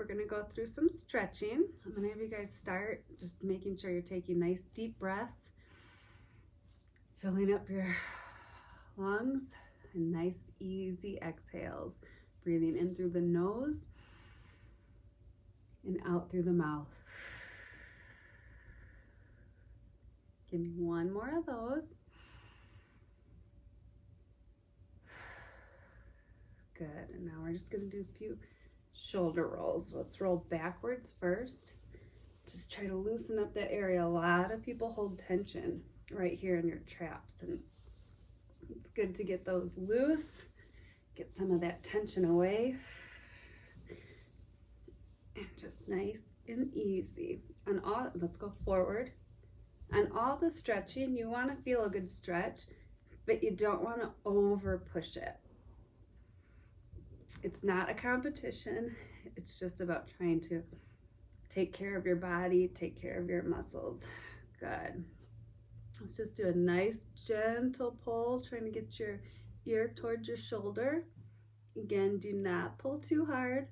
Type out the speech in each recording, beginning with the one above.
we're gonna go through some stretching. I'm gonna have you guys start just making sure you're taking nice deep breaths, filling up your lungs, and nice easy exhales. Breathing in through the nose and out through the mouth. Give me one more of those. Good, and now we're just gonna do a few shoulder rolls. Let's roll backwards first. Just try to loosen up that area. A lot of people hold tension right here in your traps, and it's good to get those loose, get some of that tension away, and just nice and easy. On all, let's go forward. On all the stretching, you want to feel a good stretch, but you don't want to over push it. It's not a competition. It's just about trying to take care of your body, take care of your muscles. Good. Let's just do a nice gentle pull, trying to get your ear towards your shoulder. Again, do not pull too hard.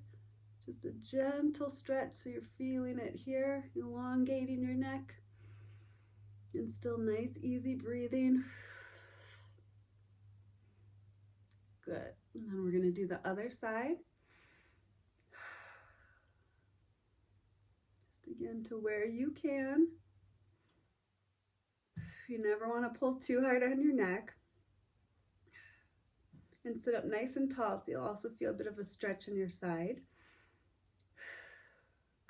Just a gentle stretch so you're feeling it here, elongating your neck. And still nice, easy breathing. Good. And then we're going to do the other side. Just again to where you can. You never want to pull too hard on your neck. And sit up nice and tall so you'll also feel a bit of a stretch in your side.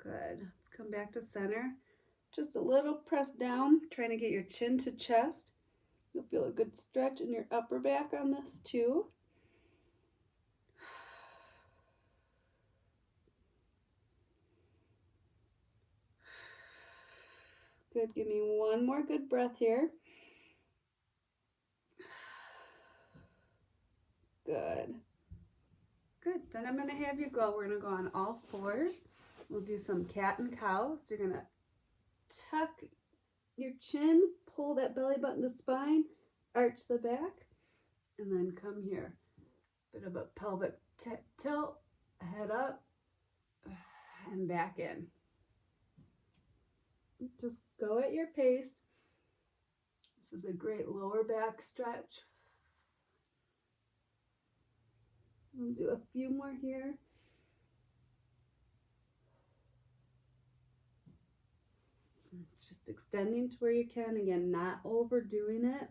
Good. Let's come back to center. Just a little press down, trying to get your chin to chest. You'll feel a good stretch in your upper back on this too. Good. Give me one more good breath here. Good. Good. Then I'm going to have you go. We're going to go on all fours. We'll do some cat and cow. So you're going to tuck your chin, pull that belly button to spine, arch the back, and then come here. Bit of a pelvic tilt, head up, and back in. Just go at your pace. This is a great lower back stretch. We'll do a few more here. Just extending to where you can. Again, not overdoing it,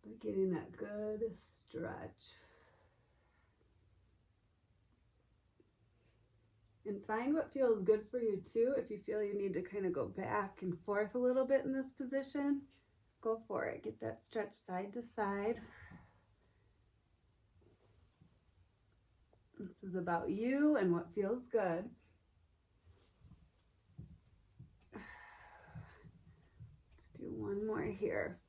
but getting that good stretch. And find what feels good for you too. If you feel you need to kind of go back and forth a little bit in this position, go for it. Get that stretch side to side. This is about you and what feels good. Let's do one more here.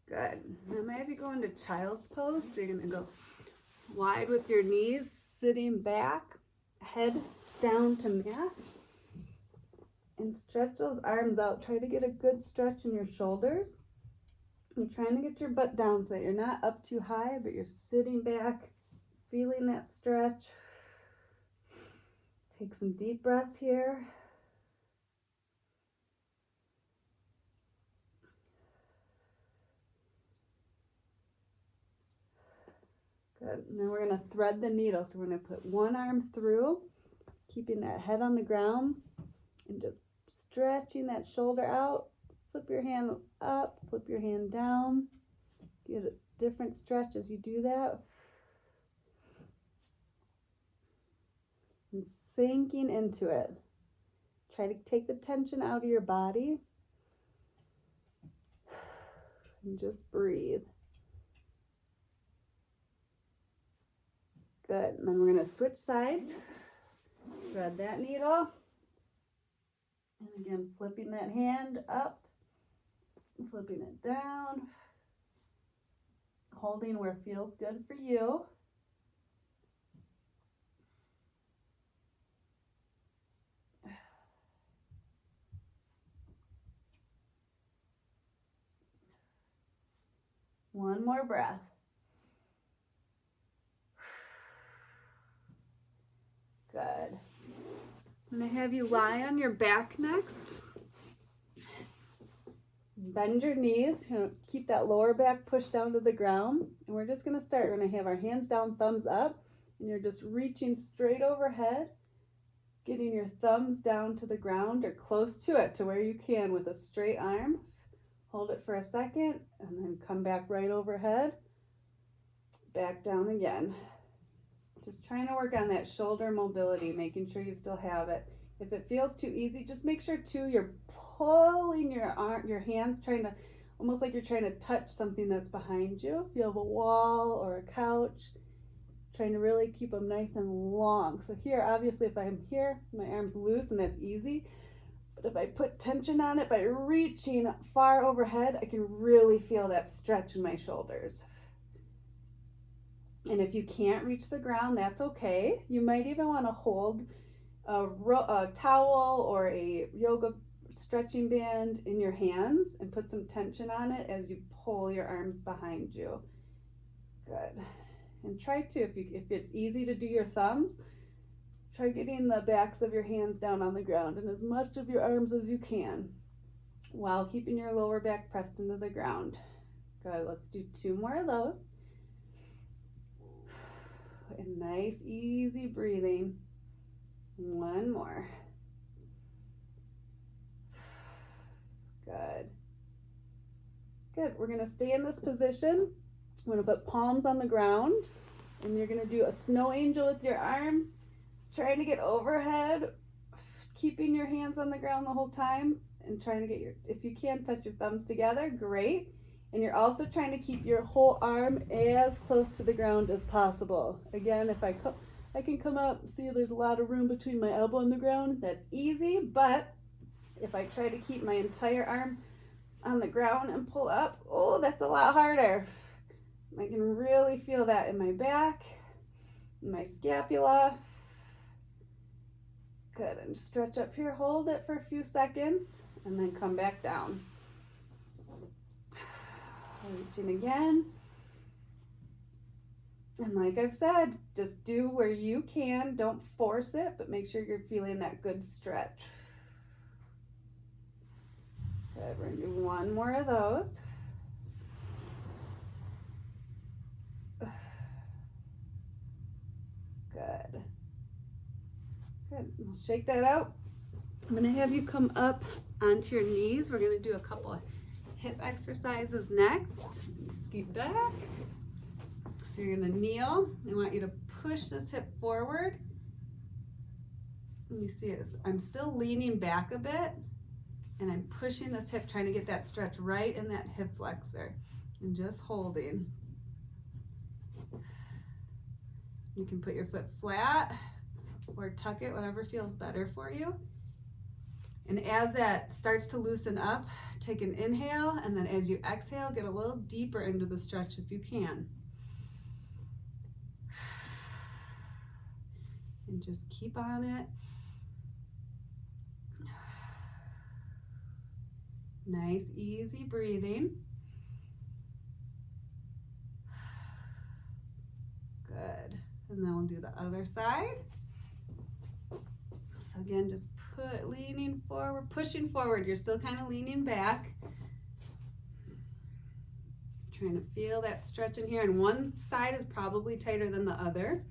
Good. Now I'm going to have you go into child's pose. So you're going to go wide with your knees, sitting back, head down to mat. And stretch those arms out. Try to get a good stretch in your shoulders. You're trying to get your butt down so that you're not up too high, but you're sitting back, feeling that stretch. Take some deep breaths here. Good. And then we're going to thread the needle. So we're going to put one arm through, keeping that head on the ground, and just stretching that shoulder out. Flip your hand up, flip your hand down. Get a different stretch as you do that. And sinking into it. Try to take the tension out of your body. And just breathe. Good. And then we're going to switch sides. Thread that needle. And again, flipping that hand up, flipping it down, holding where it feels good for you. One more breath. I'm going to have you lie on your back next. Bend your knees, keep that lower back pushed down to the ground. And we're just going to start. We're going to have our hands down, thumbs up, and you're just reaching straight overhead, getting your thumbs down to the ground or close to it to where you can with a straight arm. Hold it for a second and then come back right overhead, back down again. Just trying to work on that shoulder mobility, making sure you still have it. If it feels too easy, just make sure too you're pulling your hands, trying to, almost like you're trying to touch something that's behind you. If you have a wall or a couch, trying to really keep them nice and long. So here, obviously, if I'm here, my arm's loose and that's easy. But if I put tension on it by reaching far overhead, I can really feel that stretch in my shoulders. And if you can't reach the ground, that's okay. You might even want to hold a towel or a yoga stretching band in your hands and put some tension on it as you pull your arms behind you. Good. And try to, if it's easy to do your thumbs, try getting the backs of your hands down on the ground and as much of your arms as you can while keeping your lower back pressed into the ground. Good. Let's do 2 more of those. And nice, easy breathing. 1 more. Good. Good. We're going to stay in this position. I'm going to put palms on the ground, and you're going to do a snow angel with your arms, trying to get overhead, keeping your hands on the ground the whole time, and trying to get if you can, touch your thumbs together, great. And you're also trying to keep your whole arm as close to the ground as possible. Again, if I can come up, see there's a lot of room between my elbow and the ground, that's easy, but if I try to keep my entire arm on the ground and pull up, oh, that's a lot harder. I can really feel that in my back, in my scapula. Good, and stretch up here, hold it for a few seconds, and then come back down. Reaching again. And like I've said, just do where you can. Don't force it, but make sure you're feeling that good stretch. Good, we're going to do 1 more of those. Good. Good. We'll shake that out. I'm going to have you come up onto your knees. We're going to do a couple of hip exercises next. Scoot back. So you're going to kneel. I want you to push this hip forward. And you see it, I'm still leaning back a bit, and I'm pushing this hip, trying to get that stretch right in that hip flexor, and just holding. You can put your foot flat or tuck it, whatever feels better for you. And as that starts to loosen up, take an inhale, and then as you exhale, get a little deeper into the stretch if you can. And just keep on it. Nice, easy breathing. Good. And then we'll do the other side. So again, just leaning forward, pushing forward. You're still kind of leaning back. Trying to feel that stretch in here. And one side is probably tighter than the other.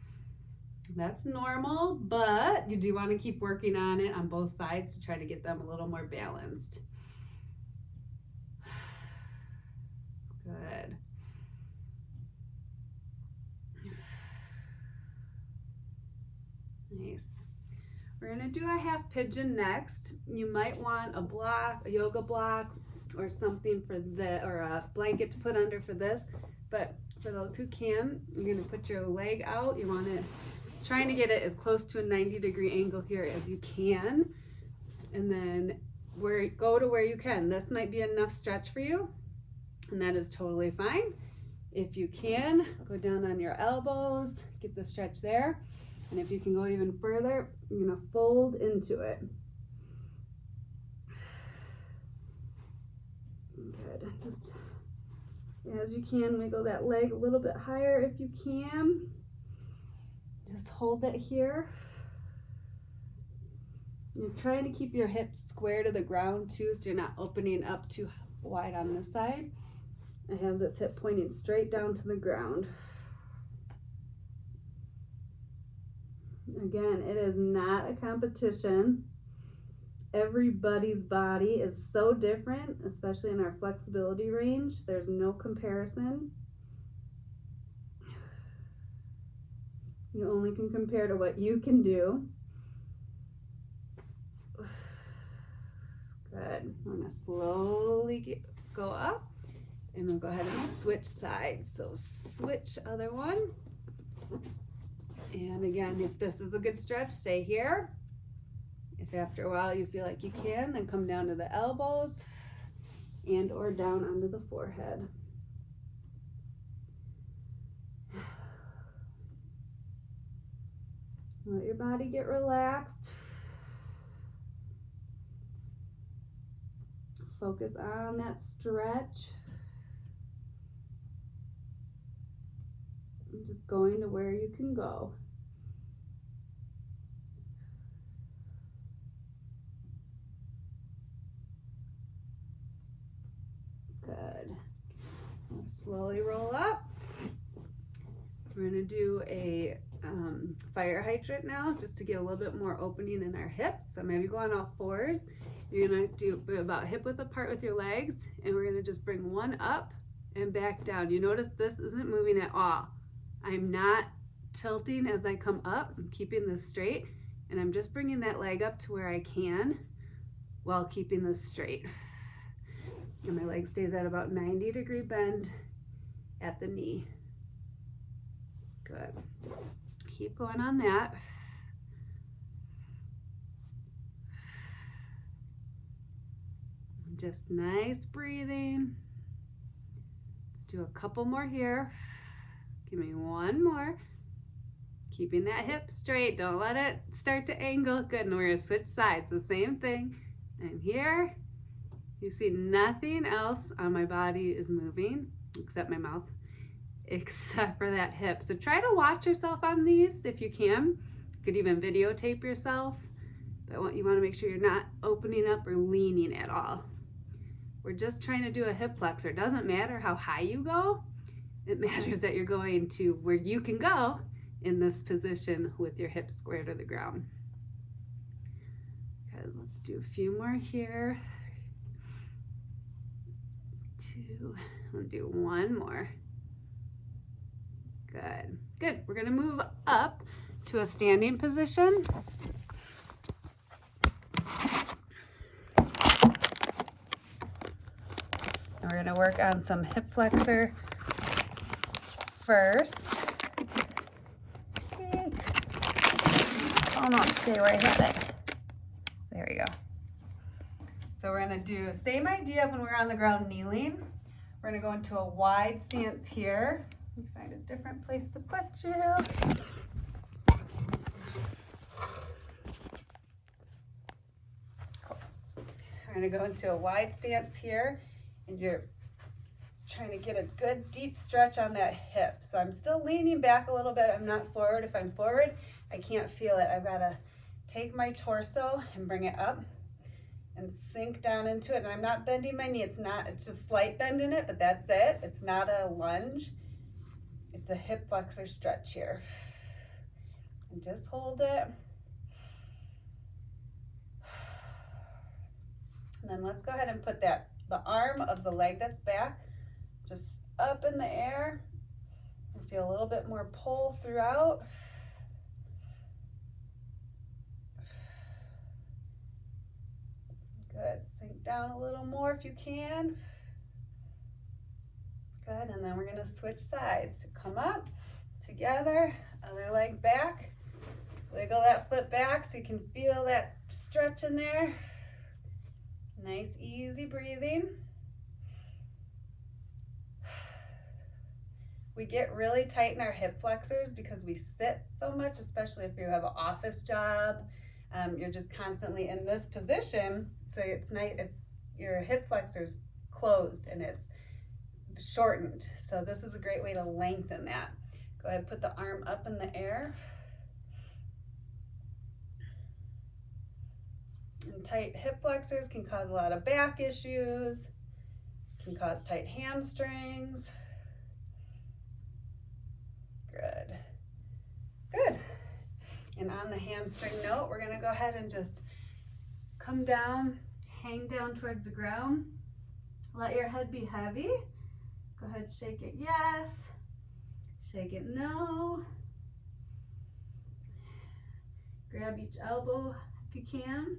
That's normal, but you do want to keep working on it on both sides to try to get them a little more balanced. Good. Nice. We're going to do a half pigeon next. You might want a block, a yoga block, or something for or a blanket to put under for this. But for those who can, you're going to put your leg out. You want to trying to get it as close to a 90-degree angle here as you can. And then go to where you can. This might be enough stretch for you, and that is totally fine. If you can, go down on your elbows, get the stretch there. And if you can go even further, you're going to fold into it. Good. Just as you can, wiggle that leg a little bit higher if you can. Just hold it here. You're trying to keep your hips square to the ground too, so you're not opening up too wide on this side. I have this hip pointing straight down to the ground. Again, it is not a competition. Everybody's body is so different, especially in our flexibility range. There's no comparison. You only can compare to what you can do. Good. I'm going to slowly go up, and we'll go ahead and switch sides. So switch other one. And again, if this is a good stretch, stay here. If after a while you feel like you can, then come down to the elbows and or down onto the forehead. Let your body get relaxed. Focus on that stretch. And just going to where you can go. Good. We'll slowly roll up. We're going to do a fire hydrant now, just to get a little bit more opening in our hips. So maybe go on all fours. You're going to do about hip width apart with your legs, and we're going to just bring one up and back down. You notice this isn't moving at all. I'm not tilting as I come up. I'm keeping this straight, and I'm just bringing that leg up to where I can while keeping this straight. And my leg stays at about 90-degree bend at the knee. Good. Keep going on that. Just nice breathing. Let's do a couple more here. Give me one more. Keeping that hip straight. Don't let it start to angle. Good. And we're going to switch sides. The same thing. And here, you see nothing else on my body is moving except my mouth, except for that hip. So try to watch yourself on these if you can. You could even videotape yourself, but you want to make sure you're not opening up or leaning at all. We're just trying to do a hip flexor. It doesn't matter how high you go. It matters that you're going to where you can go in this position with your hips square to the ground. Okay, let's do a few more here. 2, we'll do one more. Good, good. We're gonna move up to a standing position. And we're gonna work on some hip flexor first. Oh no, stay where I had it. There we go. So we're gonna do same idea when we're on the ground kneeling. We're gonna go into a wide stance here. Let me find a different place to put you. Cool. We're gonna go into a wide stance here, and you're trying to get a good deep stretch on that hip. So I'm still leaning back a little bit. I'm not forward. If I'm forward, I can't feel it. I've gotta take my torso and bring it up and sink down into it. And I'm not bending my knee. It's just slight bend in it, but that's it. It's not a lunge. It's a hip flexor stretch here. And just hold it. And then let's go ahead and put the arm of the leg that's back just up in the air. And feel a little bit more pull throughout. Good. Sink down a little more if you can. Good. And then we're going to switch sides. So come up, together, other leg back. Wiggle that foot back so you can feel that stretch in there. Nice, easy breathing. We get really tight in our hip flexors because we sit so much, especially if you have an office job. You're just constantly in this position, so it's nice. Your hip flexors closed and it's shortened. So this is a great way to lengthen that. Go ahead, put the arm up in the air. And tight hip flexors can cause a lot of back issues, can cause tight hamstrings. Good. Good. And on the hamstring note, we're gonna go ahead and just come down, hang down towards the ground. Let your head be heavy. Go ahead, shake it yes, shake it no. Grab each elbow if you can.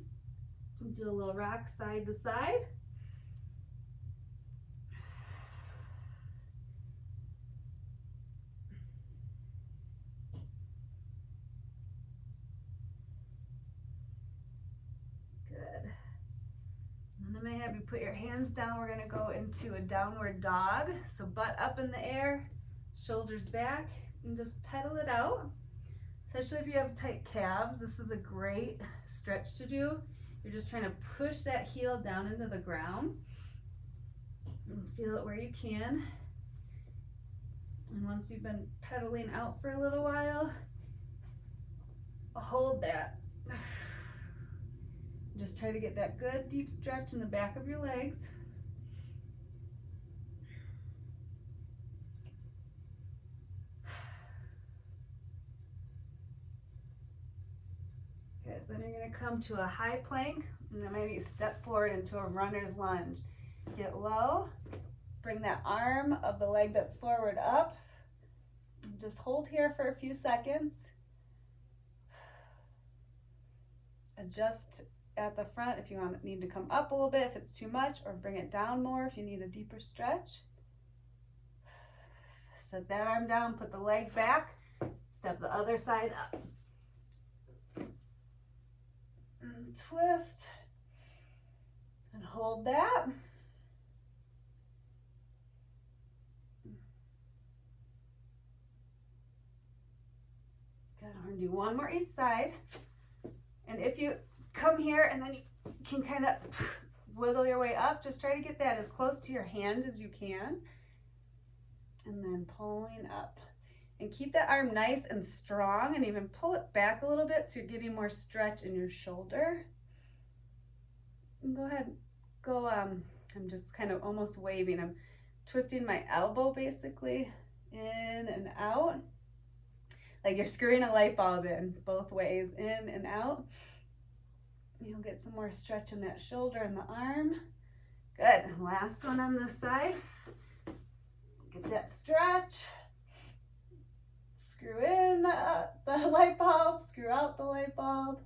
Do a little rock side to side. Good. And then I may have you put your hands down. We're gonna go into a downward dog. So butt up in the air, shoulders back, and just pedal it out. Especially if you have tight calves, this is a great stretch to do. You're just trying to push that heel down into the ground. And feel it where you can. And once you've been pedaling out for a little while, hold that. Just try to get that good deep stretch in the back of your legs. Good, then you're gonna come to a high plank and then maybe step forward into a runner's lunge. Get low, bring that arm of the leg that's forward up. Just hold here for a few seconds. Adjust at the front if you need to come up a little bit if it's too much, or bring it down more if you need a deeper stretch. Set that arm down, put the leg back, step the other side up. And twist and hold that. Good, we're gonna do one more each side. And if you come here and then you can kind of wiggle your way up, just try to get that as close to your hand as you can. And then pulling up. And keep that arm nice and strong, and even pull it back a little bit so you're getting more stretch in your shoulder. And go ahead, I'm just kind of almost waving. I'm twisting my elbow basically in and out. Like you're screwing a light bulb in both ways, in and out. You'll get some more stretch in that shoulder and the arm. Good, last one on this side. Get that stretch. Screw in the light bulb, screw out the light bulb.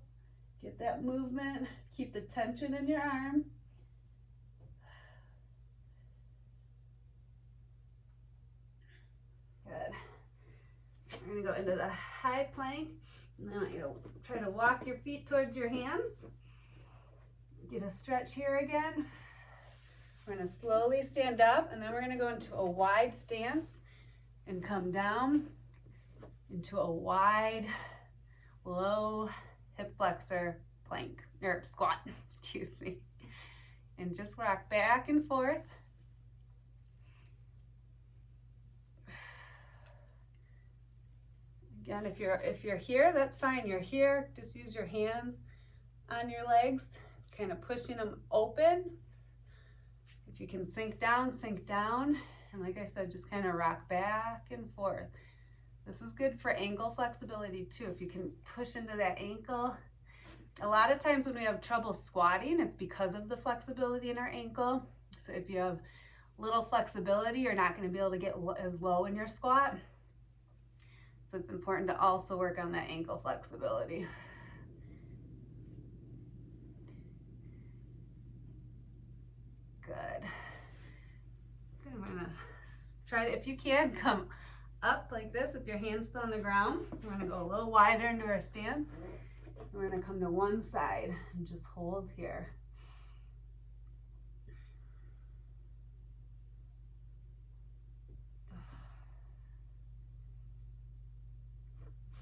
Get that movement, keep the tension in your arm. Good. We're gonna go into the high plank. And then I want you to try to walk your feet towards your hands. Get a stretch here again. We're gonna slowly stand up, and then we're gonna go into a wide stance and come down into a wide, low hip flexor plank, or squat, excuse me. And just rock back and forth. Again, if you're here, that's fine. You're here, just use your hands on your legs, kind of pushing them open. If you can sink down, sink down. And like I said, just kind of rock back and forth. This is good for ankle flexibility too. If you can push into that ankle. A lot of times when we have trouble squatting, it's because of the flexibility in our ankle. So if you have little flexibility, you're not going to be able to get as low in your squat. So it's important to also work on that ankle flexibility. Good. Good. We're gonna try to, if you can, come up like this with your hands still on the ground. We're gonna go a little wider into our stance. We're gonna come to one side and just hold here.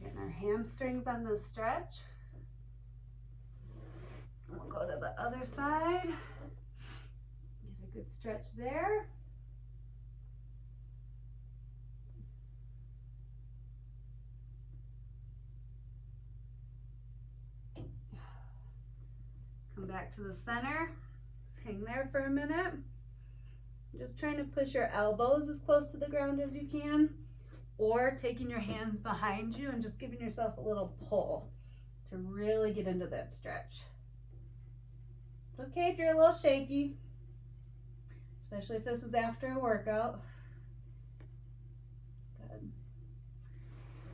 Getting our hamstrings on the stretch. We'll go to the other side. Get a good stretch there. Come back Back to the center. Hang there for a minute. Just trying to push your elbows as close to the ground as you can, or taking your hands behind you and just giving yourself a little pull to really get into that stretch. It's okay if you're a little shaky, especially if this is after a workout. Good.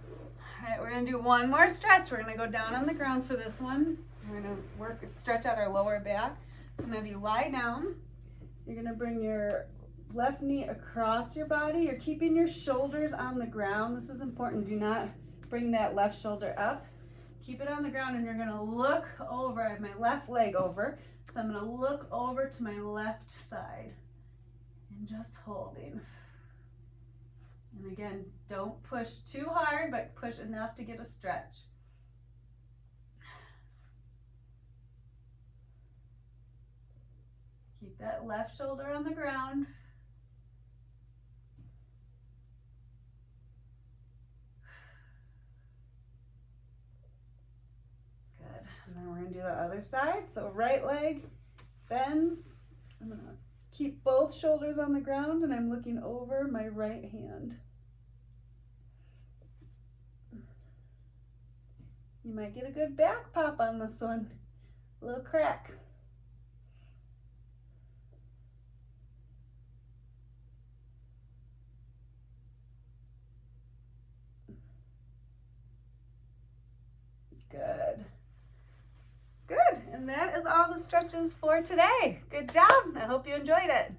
All right, we're gonna do one more stretch. We're gonna go down on the ground for this one. We're gonna stretch out our lower back. So I'm gonna have you lie down. You're gonna bring your left knee across your body. You're keeping your shoulders on the ground. This is important. Do not bring that left shoulder up. Keep it on the ground, and you're gonna look over. I have my left leg over, so I'm gonna look over to my left side and just holding. And again, don't push too hard, but push enough to get a stretch. Keep that left shoulder on the ground. Good. And then we're going to do the other side. So right leg bends. I'm going to keep both shoulders on the ground, and I'm looking over my right hand. You might get a good back pop on this one. A little crack. Good. Good. And that is all the stretches for today. Good job. I hope you enjoyed it.